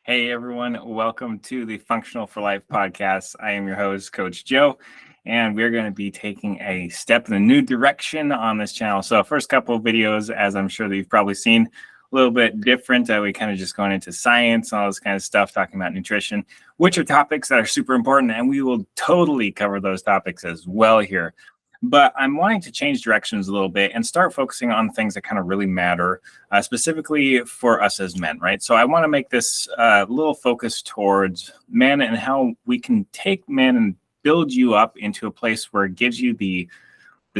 Hey everyone, welcome to the Functional for Life podcast. I am your host, Coach Joe, and we're going to be taking a step in a new direction on this channel. So, first couple of videos, as I'm sure that you've probably seen, a little bit different. We kind of just going into science and all this kind of stuff, talking about nutrition, which are topics that are super important, and we will totally cover those topics as well here. But I'm wanting to change directions a little bit and start focusing on things that kind of really matter, specifically for us as men, right? So I want to make this little focus towards men and how we can take men and build you up into a place where it gives you the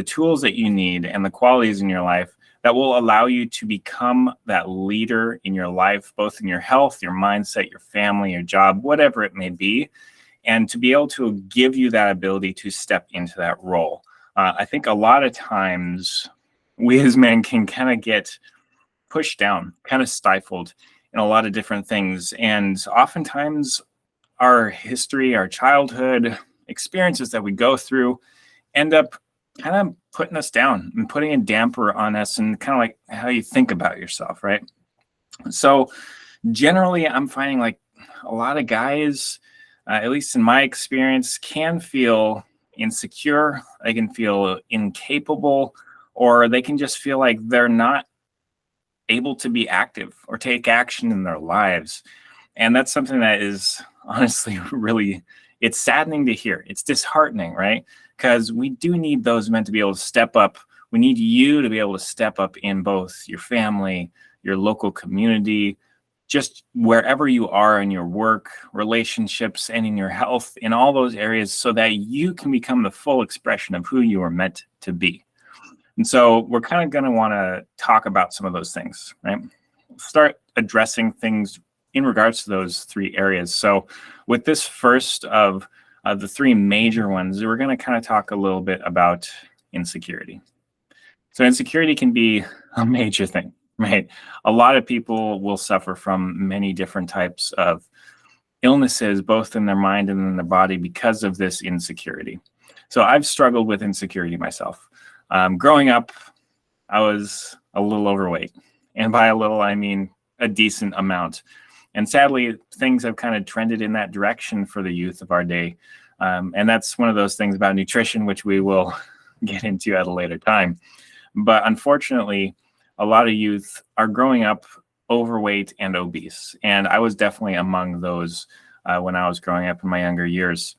tools that you need and the qualities in your life that will allow you to become that leader in your life, both in your health, your mindset, your family, your job, whatever it may be, and to be able to give you that ability to step into that role. I think a lot of times we as men can kind of get pushed down, kind of stifled in a lot of different things. And oftentimes our history, our childhood experiences that we go through end up kind of putting us down and putting a damper on us and kind of like how you think about yourself, right? So generally, I'm finding like a lot of guys, at least in my experience, can feel insecure, they can feel incapable, or they can just feel like they're not able to be active or take action in their lives. And that's something that is honestly really, it's saddening to hear. It's disheartening, right? Because we do need those men to be able to step up. We need you to be able to step up in both your family, your local community, just wherever you are in your work, relationships, and in your health, in all those areas, so that you can become the full expression of who you are meant to be. And so we're kind of going to want to talk about some of those things, right? Start addressing things in regards to those three areas. So with this first of the three major ones, we're going to kind of talk a little bit about insecurity. So insecurity can be a major thing, right? A lot of people will suffer from many different types of illnesses, both in their mind and in their body, because of this insecurity. So I've struggled with insecurity myself. Growing up, I was a little overweight. And by a little, I mean a decent amount. And sadly, things have kind of trended in that direction for the youth of our day. And that's one of those things about nutrition, which we will get into at a later time. But unfortunately, a lot of youth are growing up overweight and obese. And I was definitely among those when I was growing up in my younger years.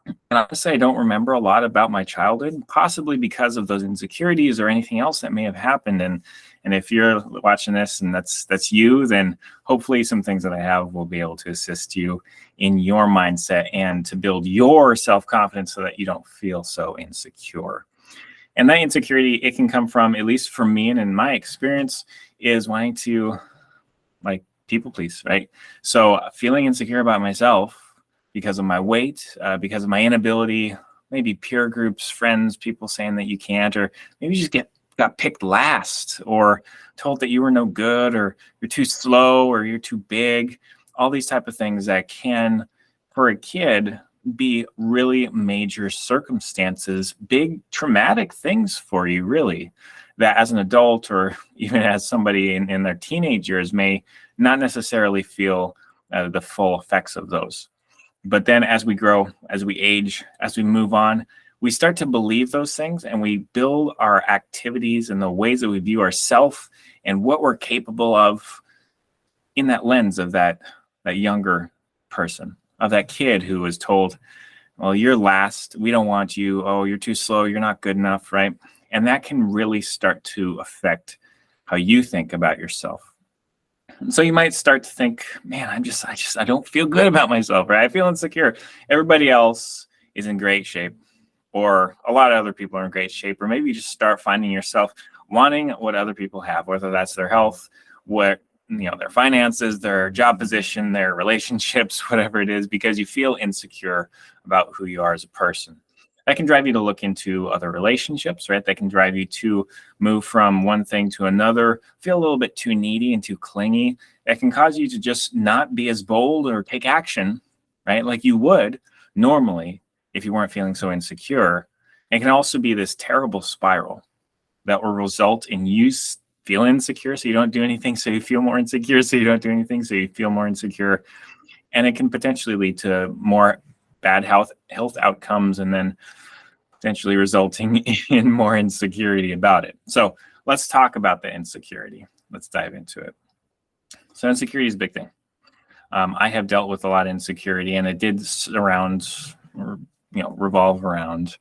And honestly, I don't remember a lot about my childhood, possibly because of those insecurities or anything else that may have happened. And if you're watching this and that's you, then hopefully some things that I have will be able to assist you in your mindset and to build your self-confidence so that you don't feel so insecure. And that insecurity, it can come from, at least for me and in my experience, is wanting to like people please, right? So feeling insecure about myself because of my weight, because of my inability, maybe peer groups, friends, people saying that you can't, or maybe you just got picked last or told that you were no good or you're too slow or you're too big, all these type of things that can, for a kid, be really major circumstances, big traumatic things for you, really, that as an adult or even as somebody in their teenage years may not necessarily feel the full effects of those. But then as we grow, as we age, as we move on, we start to believe those things and we build our activities and the ways that we view ourselves and what we're capable of in that lens of that younger person, of that kid who was told, well, you're last, we don't want you, oh, you're too slow, you're not good enough, right? And that can really start to affect how you think about yourself. So you might start to think, man, I don't feel good about myself, right? I feel insecure. Everybody else is in great shape, or a lot of other people are in great shape, or maybe you just start finding yourself wanting what other people have, whether that's their health, their finances, their job position, their relationships, whatever it is, because you feel insecure about who you are as a person. That can drive you to look into other relationships, right? That can drive you to move from one thing to another, feel a little bit too needy and too clingy. That can cause you to just not be as bold or take action, right? Like you would normally if you weren't feeling so insecure. It can also be this terrible spiral that will result in you feel insecure, so you don't do anything, so you feel more insecure, so you don't do anything, so you feel more insecure. And it can potentially lead to more bad health outcomes, and then potentially resulting in more insecurity about it. So let's talk about the insecurity. Let's dive into it. So insecurity is a big thing. I have dealt with a lot of insecurity, and it did revolve around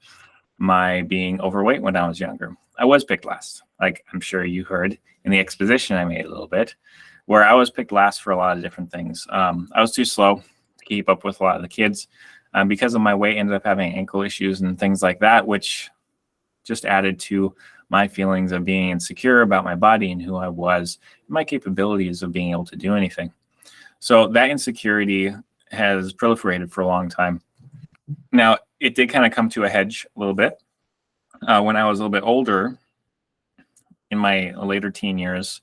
my being overweight when I was younger. I was picked last, like I'm sure you heard in the exposition I made a little bit, where I was picked last for a lot of different things. I was too slow to keep up with a lot of the kids. Because of my weight, ended up having ankle issues and things like that, which just added to my feelings of being insecure about my body and who I was, and my capabilities of being able to do anything. So that insecurity has proliferated for a long time. Now, it did kind of come to a head a little bit when I was a little bit older, in my later teen years.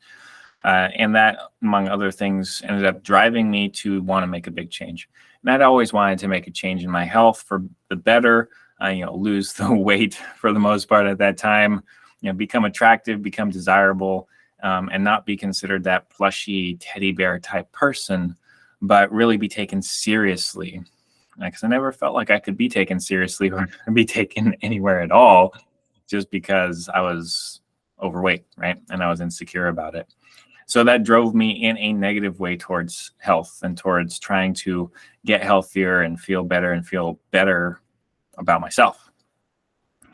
And that, among other things, ended up driving me to want to make a big change. And I'd always wanted to make a change in my health for the better, lose the weight for the most part at that time, become attractive, become desirable, and not be considered that plushy teddy bear type person, but really be taken seriously. Because I never felt like I could be taken seriously or be taken anywhere at all, just because I was overweight, right? And I was insecure about it. So that drove me in a negative way towards health and towards trying to get healthier and feel better about myself.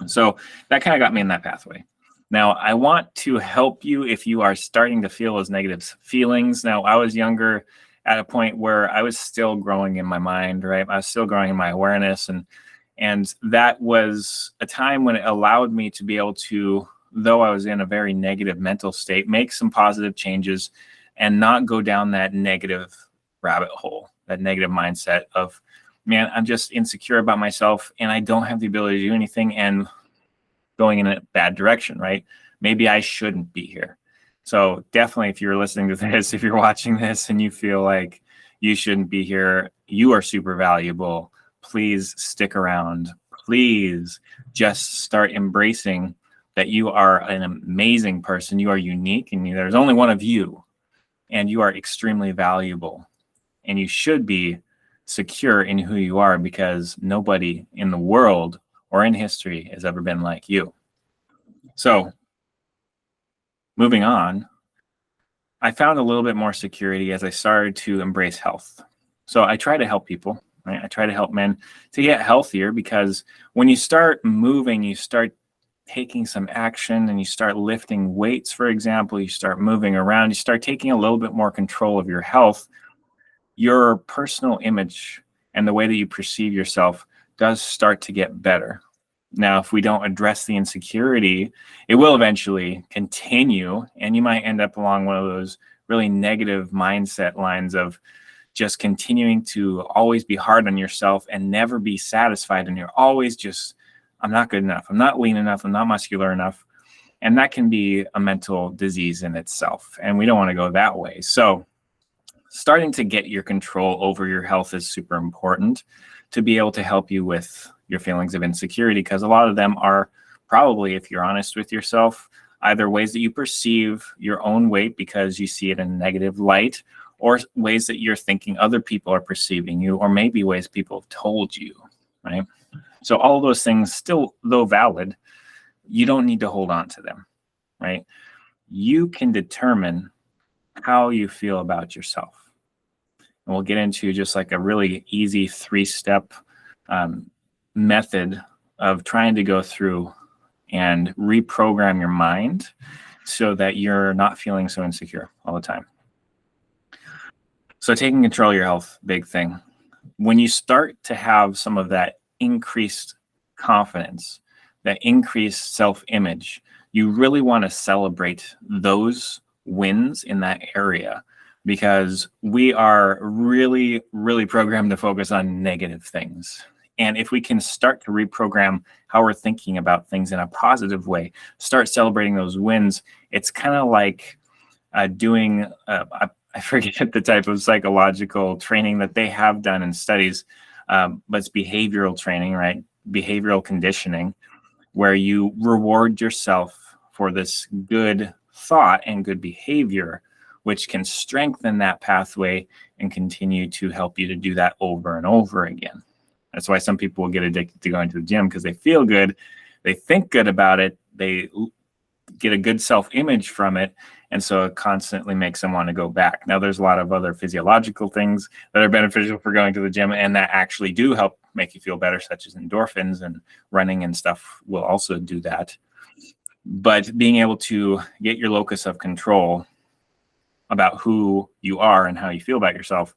So that kind of got me in that pathway. Now, I want to help you if you are starting to feel those negative feelings. Now, I was younger at a point where I was still growing in my mind, right? I was still growing in my awareness. And that was a time when it allowed me to be able to, though I was in a very negative mental state, make some positive changes and not go down that negative rabbit hole, that negative mindset of, man, I'm just insecure about myself and I don't have the ability to do anything, and going in a bad direction, right? Maybe I shouldn't be here. So definitely, if you're listening to this, if you're watching this and you feel like you shouldn't be here, you are super valuable. Please stick around. Please just start embracing that you are an amazing person. You are unique, and there's only one of you, and you are extremely valuable, and you should be secure in who you are, because nobody in the world or in history has ever been like you. So moving on, I found a little bit more security as I started to embrace health. So I try to help people, right? I try to help men to get healthier, because when you start moving, you start taking some action and you start lifting weights, for example, you start moving around, you start taking a little bit more control of your health, your personal image and the way that you perceive yourself does start to get better. Now, if we don't address the insecurity, it will eventually continue, and you might end up along one of those really negative mindset lines of just continuing to always be hard on yourself and never be satisfied. And you're always just, I'm not good enough. I'm not lean enough. I'm not muscular enough. And that can be a mental disease in itself. And we don't want to go that way. So starting to get your control over your health is super important to be able to help you with your feelings of insecurity, because a lot of them are probably, if you're honest with yourself, either ways that you perceive your own weight because you see it in a negative light, or ways that you're thinking other people are perceiving you, or maybe ways people have told you, right? So all of those things, still, though valid, you don't need to hold on to them, right? You can determine how you feel about yourself. And we'll get into just like a really easy 3-step method of trying to go through and reprogram your mind so that you're not feeling so insecure all the time. So taking control of your health, big thing. When you start to have some of that increased confidence, that increased self-image, you really want to celebrate those wins in that area, because we are really, really programmed to focus on negative things. And if we can start to reprogram how we're thinking about things in a positive way, start celebrating those wins, it's kind of like doing, I forget the type of psychological training that they have done in studies, but it's behavioral training, right? Behavioral conditioning, where you reward yourself for this good thought and good behavior, which can strengthen that pathway and continue to help you to do that over and over again. That's why some people will get addicted to going to the gym, because they feel good, they think good about it, they get a good self-image from it, and so it constantly makes them want to go back. Now, there's a lot of other physiological things that are beneficial for going to the gym and that actually do help make you feel better, such as endorphins, and running and stuff will also do that. But being able to get your locus of control about who you are and how you feel about yourself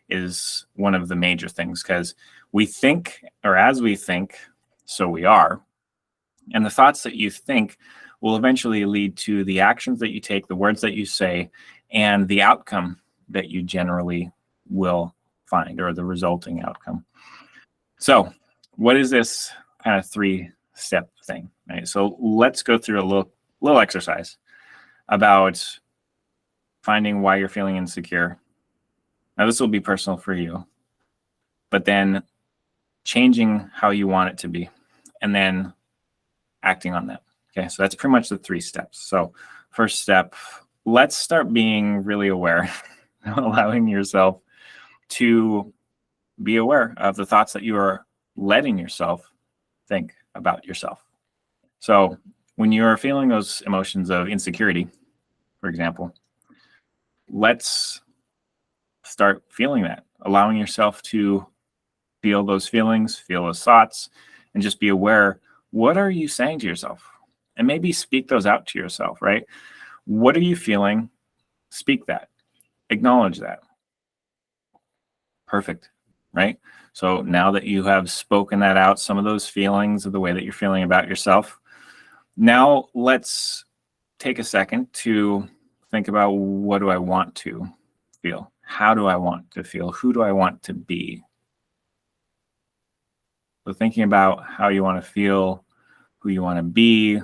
is one of the major things, because we think, or as we think, so we are. And the thoughts that you think will eventually lead to the actions that you take, the words that you say, and the outcome that you generally will find, or the resulting outcome. So what is this kind of 3-step thing? Right? So let's go through a little exercise about finding why you're feeling insecure. Now, this will be personal for you, but then changing how you want it to be, and then acting on that. Okay, so that's pretty much the 3 steps. So first step, let's start being really aware, allowing yourself to be aware of the thoughts that you are letting yourself think about yourself. So when you're feeling those emotions of insecurity, for example, let's start feeling that, allowing yourself to feel those feelings, feel those thoughts, and just be aware, what are you saying to yourself? And maybe speak those out to yourself, right? What are you feeling? Speak that. Acknowledge that. Perfect, right? So now that you have spoken that out, some of those feelings of the way that you're feeling about yourself, now let's take a second to think about, what do I want to feel? How do I want to feel? Who do I want to be? So thinking about how you want to feel, who you want to be,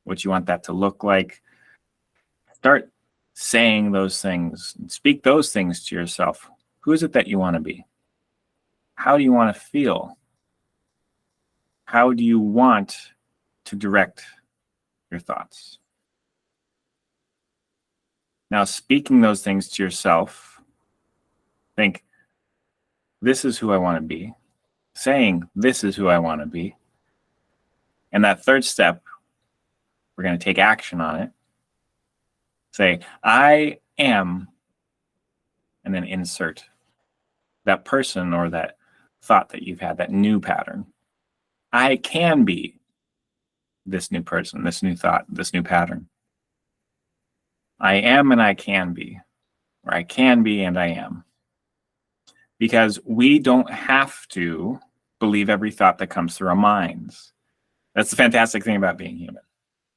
what you want that to look like. Start saying those things. Speak those things to yourself. Who is it that you want to be? How do you want to feel? How do you want to direct your thoughts? Now, speaking those things to yourself, think, this is who I want to be. Saying, this is who I want to be. And that third step, we're going to take action on it. Say, I am, and then insert that person or that thought that you've had, that new pattern. I can be this new person, this new thought, this new pattern. I am and I can be, or I can be and I am. Because we don't have to believe every thought that comes through our minds. That's the fantastic thing about being human,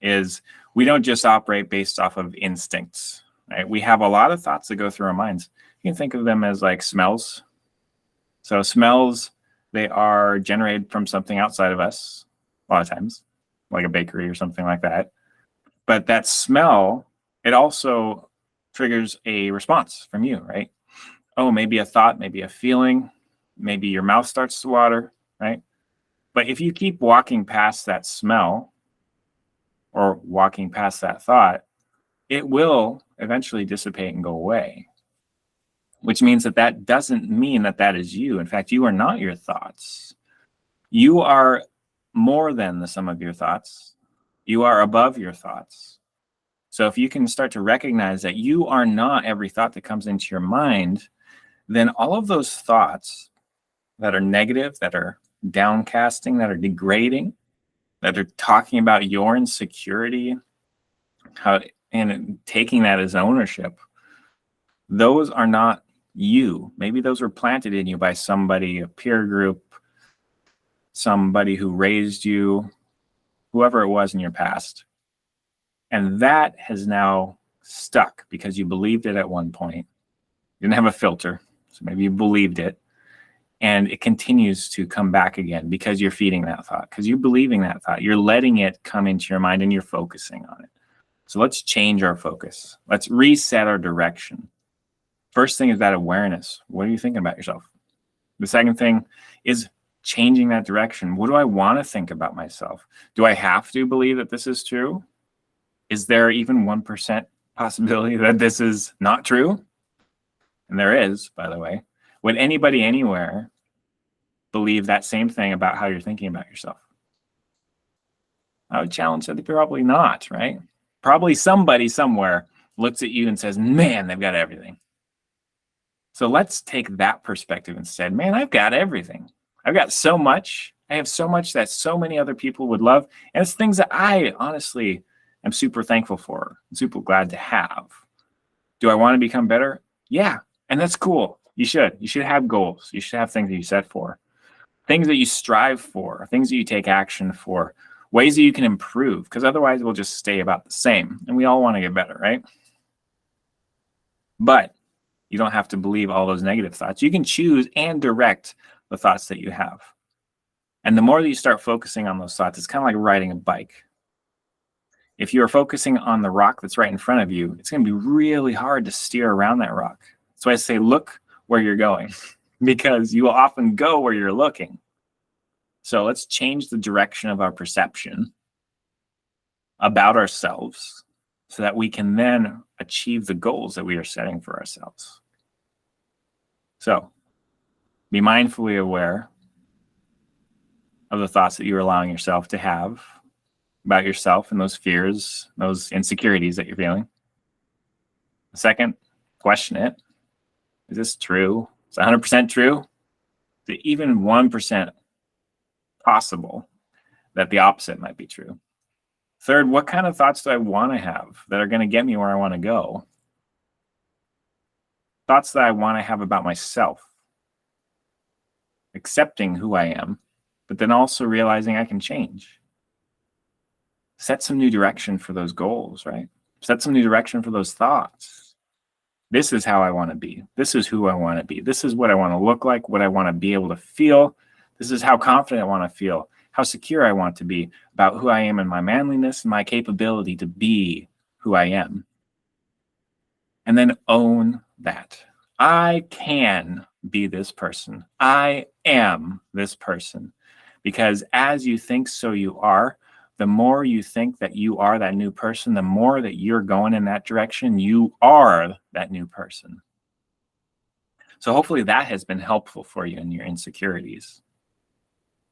is we don't just operate based off of instincts, right? We have a lot of thoughts that go through our minds. You can think of them as like smells. So smells, they are generated from something outside of us, a lot of times, like a bakery or something like that. But that smell, it also triggers a response from you, right? Oh, maybe a thought, maybe a feeling, maybe your mouth starts to water, right? But if you keep walking past that smell or walking past that thought, it will eventually dissipate and go away, which means that that doesn't mean that that is you. In fact, you are not your thoughts. You are more than the sum of your thoughts. You are above your thoughts. So if you can start to recognize that you are not every thought that comes into your mind, then all of those thoughts that are negative, that are downcasting, that are degrading, that are talking about your insecurity, and taking that as ownership, those are not you. Maybe those were planted in you by somebody, a peer group, somebody who raised you, whoever it was in your past. And that has now stuck because you believed it at one point. You didn't have a filter, so maybe you believed it. And it continues to come back again because you're feeding that thought, because you're believing that thought. You're letting it come into your mind and you're focusing on it. So let's change our focus. Let's reset our direction. First thing is that awareness. What are you thinking about yourself? The second thing is changing that direction. What do I want to think about myself? Do I have to believe that this is true? Is there even 1% possibility that this is not true? And there is, by the way. Would anybody anywhere believe that same thing about how you're thinking about yourself? I would challenge that probably not, right? Probably somebody somewhere looks at you and says, man, they've got everything. So let's take that perspective instead. Man, I've got everything. I've got so much. I have so much that so many other people would love. And it's things that I honestly am super thankful for, super glad to have. Do I want to become better? Yeah. And that's cool. You should. You should have goals. You should have things that you set for, things that you strive for, things that you take action for, ways that you can improve, because otherwise we'll just stay about the same. And we all want to get better, right? But you don't have to believe all those negative thoughts. You can choose and direct the thoughts that you have. And the more that you start focusing on those thoughts, it's kind of like riding a bike. If you are focusing on the rock that's right in front of you, it's going to be really hard to steer around that rock. So I say, look where you're going, because you will often go where you're looking. So let's change the direction of our perception about ourselves so that we can then achieve the goals that we are setting for ourselves. So be mindfully aware of the thoughts that you're allowing yourself to have about yourself and those fears, those insecurities that you're feeling. Second, question it. Is this true? Is it 100% true? Is it even 1% possible that the opposite might be true? Third, what kind of thoughts do I want to have that are going to get me where I want to go? Thoughts that I want to have about myself. Accepting who I am, but then also realizing I can change. Set some new direction for those goals, right? Set some new direction for those thoughts. This is how I want to be. This is who I want to be. This is what I want to look like, what I want to be able to feel. This is how confident I want to feel, how secure I want to be about who I am and my manliness and my capability to be who I am. And then own that. I can be this person. I am this person. Because as you think, so you are. The more you think that you are that new person, the more that you're going in that direction, you are that new person. So hopefully that has been helpful for you in your insecurities.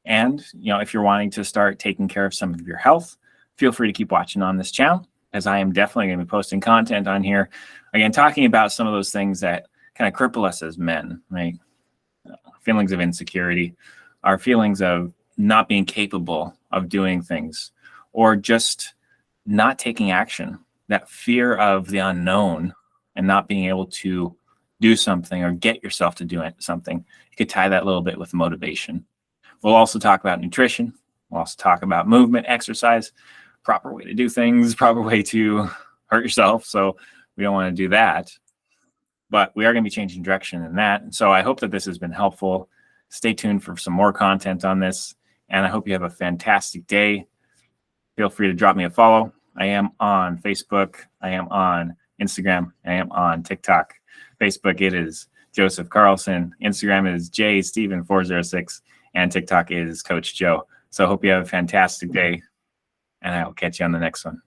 And, if you're wanting to start taking care of some of your health, feel free to keep watching on this channel, as I am definitely going to be posting content on here. Again, talking about some of those things that kind of cripple us as men, right? Feelings of insecurity, our feelings of not being capable of doing things, or just not taking action, that fear of the unknown and not being able to do something or get yourself to do something. You could tie that a little bit with motivation. We'll also talk about nutrition. We'll also talk about movement, exercise, proper way to do things, proper way to hurt yourself. So we don't want to do that. But we are going to be changing direction in that. And so I hope that this has been helpful. Stay tuned for some more content on this. And I hope you have a fantastic day. Feel free to drop me a follow. I am on Facebook. I am on Instagram. I am on TikTok. Facebook, it is Joseph Carlson. Instagram is jsteven406. And TikTok is Coach Joe. So I hope you have a fantastic day. And I will catch you on the next one.